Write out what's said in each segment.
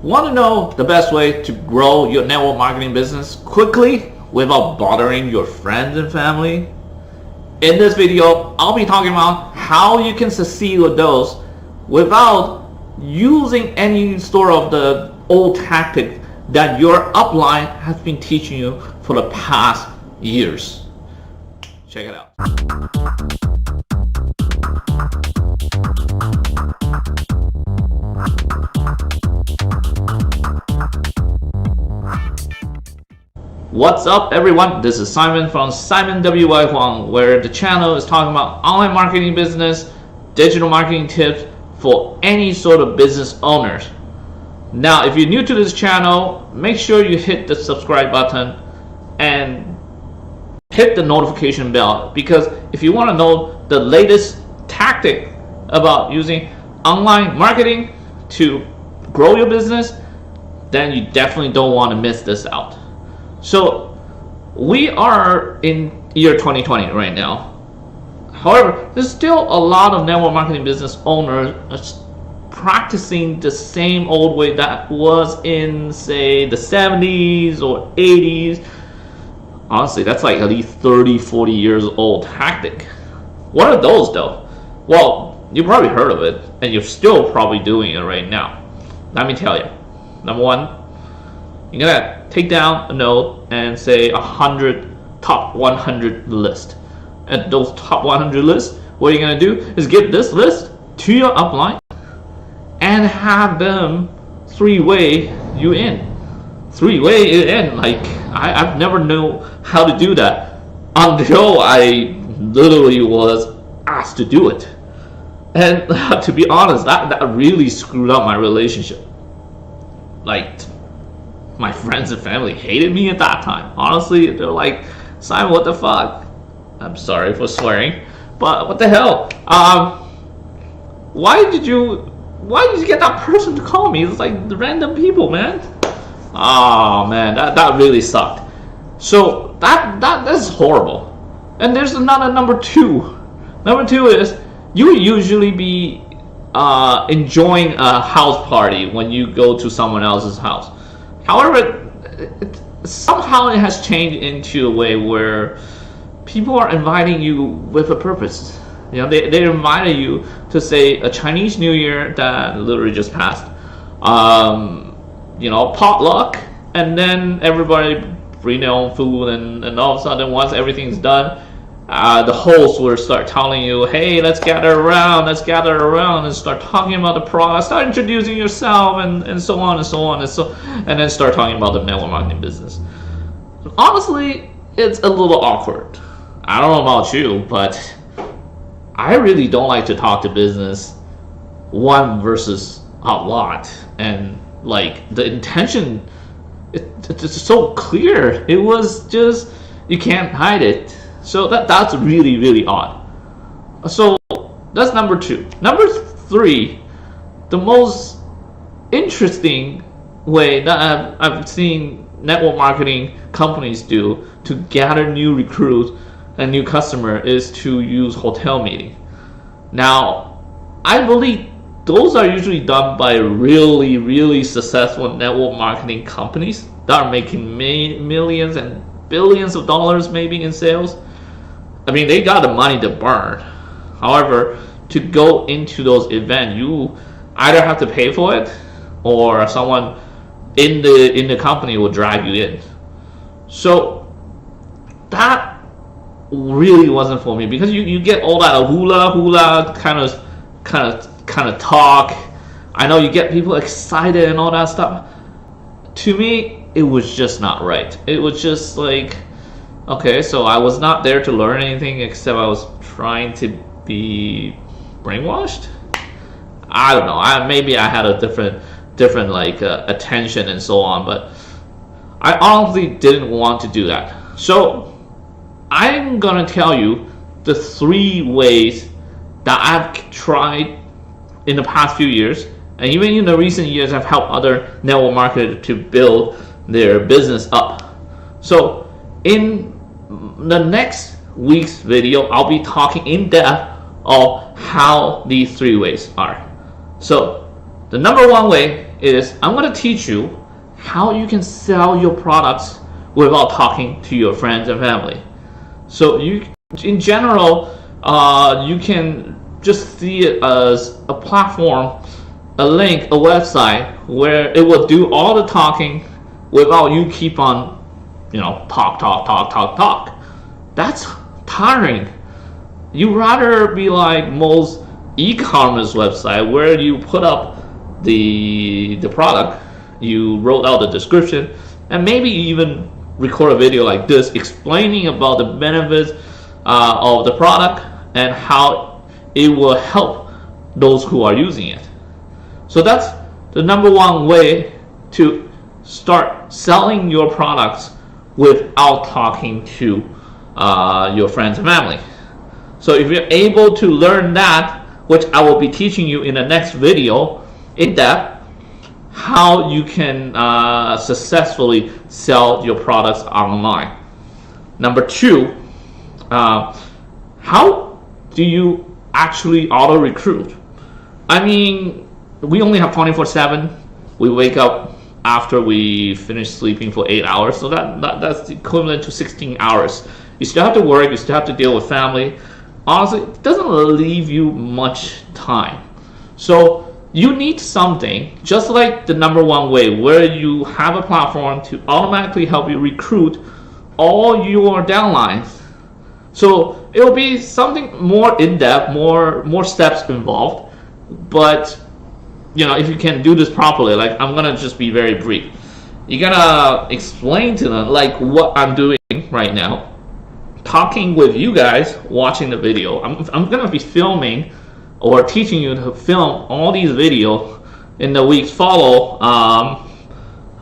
Want to know the best way to grow your network marketing business quickly without bothering your friends and family? In this video, I'll be talking about how you can succeed with those without using any sort of the old tactic that your upline has been teaching you for the past years. Check it out. What's up everyone, this is Simon from Simon W.Y. Huang, where the channel is talking about online marketing business, digital marketing tips for any sort of business owners. Now if you're new to this channel, make sure you hit the subscribe button and hit the notification bell, because if you want to know the latest tactic about using online marketing to grow your business, then you definitely don't want to miss this out. So we are in year 2020 right now. However, there's still a lot of network marketing business owners practicing the same old way that was in, say, the 70s or 80s. Honestly, that's like at least 30-40 years old tactic. What are those though? Well, you probably heard of it and you're still probably doing it right now. Let me tell you. Number one, you're gonna take down a note and say 100 top 100 list. And those top 100 lists, what you're gonna do is give this list to your upline and have them three-way you in. Three-way it in. Like I've never known how to do that until I literally was asked to do it. And to be honest, that really screwed up my relationship. Like, my friends and family hated me at that time. Honestly, they're like, Simon, what the fuck? I'm sorry for swearing, but what the hell? Why did you get that person to call me? It's like random people, man. Oh man, that really sucked. So that's horrible. And there's another number two. Number two is you usually be enjoying a house party when you go to someone else's house. However, somehow it has changed into a way where people are inviting you with a purpose. You know, they invited you to, say, a Chinese New Year that literally just passed. You know, potluck, and then everybody bring their own food, and all of a sudden, once everything's done, the host will start telling you, hey, let's gather around and start talking about the product, start introducing yourself, and so on and so on, and then start talking about the network marketing business. Honestly, it's a little awkward. I don't know about you, but I really don't like to talk to business one versus a lot, and like the intention, it's so clear. It was just, you can't hide it. So that's really, really odd. So that's number two. Number three, the most interesting way that I've seen network marketing companies do to gather new recruits and new customer is to use hotel meeting. Now, I believe those are usually done by really, really successful network marketing companies that are making millions and billions of dollars maybe in sales. I mean, they got the money to burn. However, to go into those events, you either have to pay for it, or someone in the company will drag you in. So that really wasn't for me, because you get all that hula kind of talk. I know you get people excited and all that stuff. To me, it was just not right. It was just like, okay, so I was not there to learn anything except I was trying to be brainwashed. I don't know. Maybe I had a different like attention and so on, but I honestly didn't want to do that. So I'm gonna tell you the 3 ways that I've tried in the past few years, and even in the recent years, I've helped other network marketers to build their business up. So in the next week's video, I'll be talking in depth of how these 3 ways are. So the number 1 way is I'm going to teach you how you can sell your products without talking to your friends and family. So you, in general, you can just see it as a platform, a link, a website where it will do all the talking without you keep on, talk. That's tiring. You rather be like most e-commerce website where you put up the product, you wrote out the description, and maybe even record a video like this explaining about the benefits of the product and how it will help those who are using it. So that's the number one way to start selling your products without talking to your friends and family. So if you're able to learn that, which I will be teaching you in the next video in depth, how you can successfully sell your products online. Number two, how do you actually auto recruit? I mean, we only have 24/7. We wake up after we finish sleeping for 8 hours, so that's equivalent to 16 hours. You still have to work, you still have to deal with family. Honestly, it doesn't leave you much time. So you need something just like the number one way, where you have a platform to automatically help you recruit all your downlines. So it will be something more in-depth, more steps involved, but if you can do this properly, like I'm gonna just be very brief. You're gonna explain to them like what I'm doing right now, talking with you guys watching the video. I'm gonna be filming or teaching you to film all these videos in the weeks follow,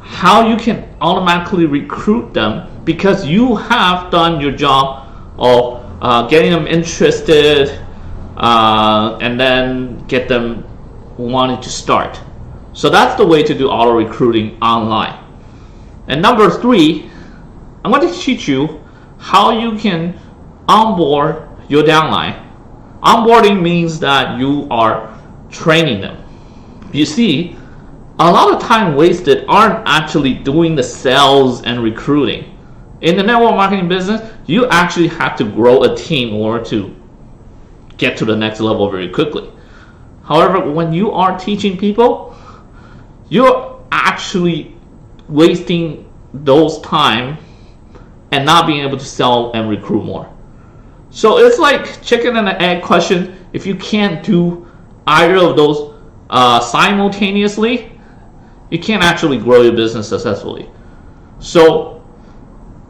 how you can automatically recruit them because you have done your job of getting them interested and then get them wanting to start. So that's the way to do auto recruiting online. And number three, I'm going to teach you how you can onboard your downline. Onboarding means that you are training them. You see, a lot of time wasted aren't actually doing the sales and recruiting. In the network marketing business, you actually have to grow a team in order to get to the next level very quickly. However, when you are teaching people, you're actually wasting those time and not being able to sell and recruit more. So it's like chicken and the egg question. If you can't do either of those simultaneously, you can't actually grow your business successfully. So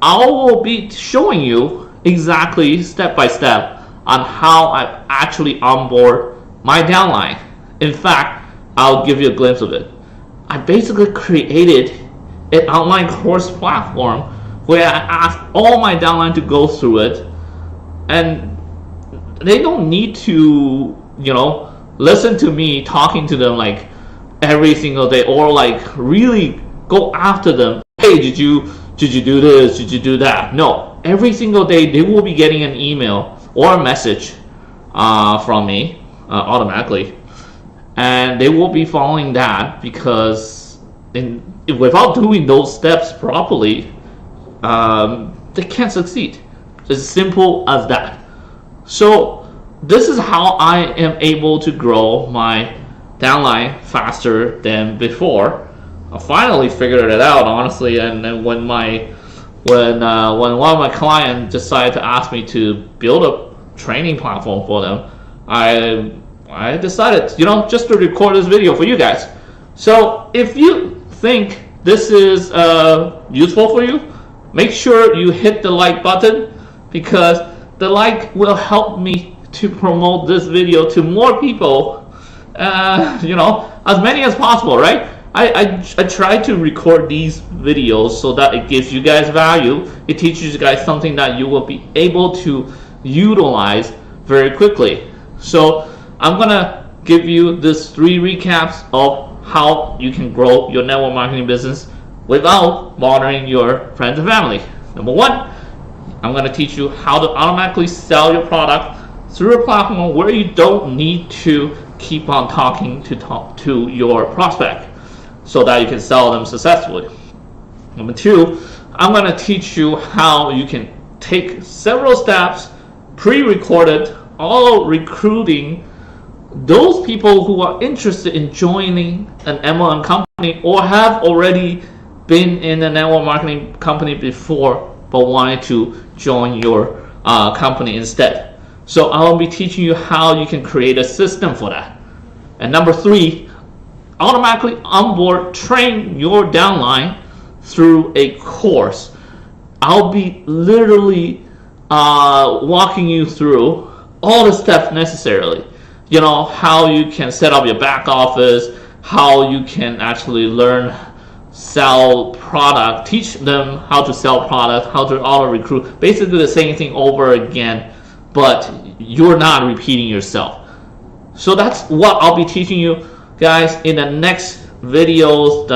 I will be showing you exactly step by step on how I actually onboard my downline. In fact, I'll give you a glimpse of it. I basically created an online course platform where I ask all my downline to go through it, and they don't need to, listen to me talking to them like every single day or like really go after them. Hey, did you do this? Did you do that? No, every single day they will be getting an email or a message from me automatically, and they will be following that because without doing those steps properly, they can't succeed. It's as simple as that. So this is how I am able to grow my downline faster than before. I finally figured it out, honestly, and then when one of my clients decided to ask me to build a training platform for them, I decided, just to record this video for you guys. So if you think this is useful for you, make sure you hit the like button, because the like will help me to promote this video to more people, as many as possible, right? I try to record these videos so that it gives you guys value. It teaches you guys something that you will be able to utilize very quickly. So I'm gonna give you this 3 recaps of how you can grow your network marketing business without bothering your friends and family. Number 1, I'm gonna teach you how to automatically sell your product through a platform where you don't need to keep on talking to your prospect. so that you can sell them successfully. Number 2, I'm going to teach you how you can take several steps, pre-recorded, all recruiting those people who are interested in joining an MLM company or have already been in a network marketing company before but wanted to join your company instead. So I will be teaching you how you can create a system for that. And number 3, automatically onboard, train your downline through a course. I'll be literally walking you through all the steps necessarily. You know, how you can set up your back office, how you can actually learn sell product, teach them how to sell product, how to auto recruit, basically the same thing over again, but you're not repeating yourself. So that's what I'll be teaching you guys in the next videos.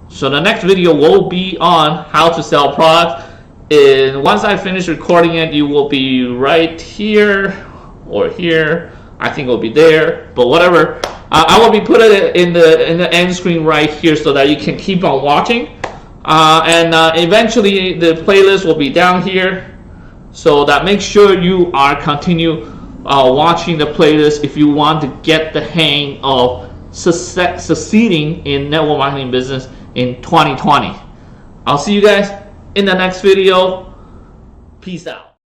So the next video will be on how to sell product, and once I finish recording it, you will be right here or here. I think it will be there, but whatever. I will be putting it in the end screen right here so that you can keep on watching. And eventually the playlist will be down here, so that make sure you are continue watching the playlist if you want to get the hang of succeeding in network marketing business in 2020. I'll see you guys in the next video. Peace out.